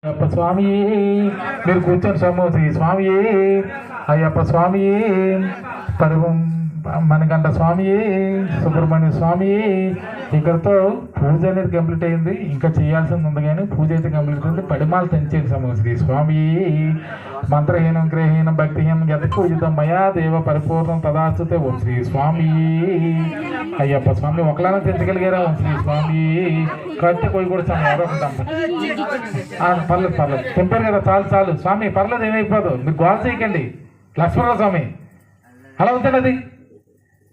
అయ్యప్ప స్వామి మీరు కూర్చొని సమోసి స్వామి అయ్యప్ప స్వామి పరుగు మనకంట స్వామి సుబ్రహ్మణ్య స్వామి ఇక్కడతో పూజ అనేది కంప్లీట్ అయింది. ఇంకా చేయాల్సింది ఉంది కానీ పూజ అయితే కంప్లీట్ అయింది. పడిమాలు తెంచేది సమోసి స్వామి మంత్రహీనం గ్రహీనం భక్తిహీనం ఎంత పూజితం మయా దేవ పరిపూర్ణం తదాస్తుతే ఓం శ్రీ స్వామి అయ్యప్ప స్వామి ఒకలానే తెంచగలిగారా ఓం శ్రీ స్వామి కత్తి పోయి కూడా చాలా ఎవరొకుంటాం పర్లేదు పర్లేదు తెంపారు కదా చాలు చాలు స్వామి పర్లేదు ఏమైపోదు మీరు గోల్ చేయకండి లక్ష్మణరావు స్వామి అలా అవుతుంది అది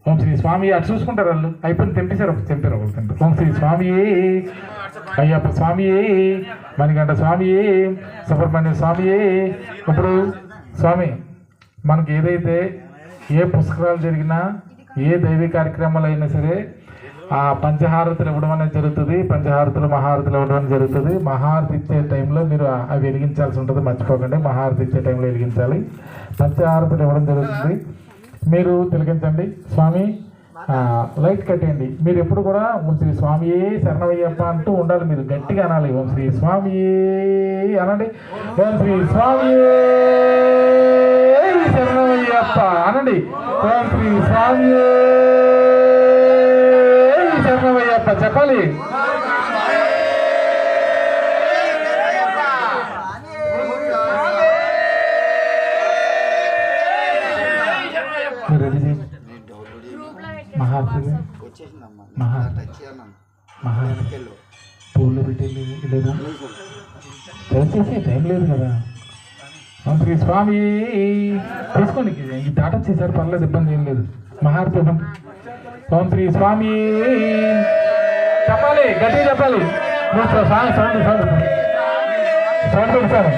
ఓం శ్రీ స్వామి అటు చూసుకుంటారు వాళ్ళు అయిపోయింది తెంపేశారు ఒక తెంపారు ఒకరు తెంపారు ఓం శ్రీ స్వామి అయ్యప్ప స్వామి మణికంఠ స్వామి సుబ్రహ్మణ్య స్వామి. ఇప్పుడు స్వామి మనకి ఏదైతే ఏ పుష్కరాలు జరిగినా ఏ దైవీ కార్యక్రమాలు అయినా సరే ఆ పంచహారతులు ఇవ్వడం అనేది జరుగుతుంది. పంచహారతులు మహారతులు ఇవ్వడం అనేది జరుగుతుంది. మహారతి ఇచ్చే టైంలో మీరు అవి వెలిగించాల్సి ఉంటుంది, మర్చిపోకండి. మహారతి ఇచ్చే టైంలో వెలిగించాలి. పంచహారతులు ఇవ్వడం జరుగుతుంది. మీరు తిలకించండి. స్వామి లైట్ కట్టేయండి. మీరు ఎప్పుడు కూడా ఓం శ్రీ స్వామి శరణమయ్యప్ప అంటూ ఉండాలి. మీరు గట్టిగా అనాలి. ఓం శ్రీ స్వామి అనండి. ఓం శ్రీ స్వామి శరణమయ్యప్ప అనండి. ఓం శ్రీ స్వామి శరణమయ్యప్ప చెప్పాలి. మహారతి పూలు పెట్టేది లేదా దయచేసి టైం లేదు కదా. ఓం శ్రీ స్వామి తీసుకోండి. ఈ దాట వచ్చేసారు పర్లేదు, ఇబ్బంది ఏం లేదు. మహారతి ఓం శ్రీ స్వామి చెప్పాలి, గట్టిగా చెప్పాలి. సౌండ్ సౌండ్ సౌండ్ సౌండ్ పెడతాను.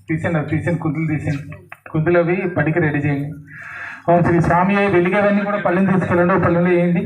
తీసేయండి, అవి తీసేయండి, కుందులు తీసేయండి, కుందులు అవి పడికి రెడీ చేయండి. ఓం శ్రీ స్వామి వెలిగేవన్నీ కూడా పళ్ళని తీసుకెళ్ళండి, పళ్ళని వేయండి.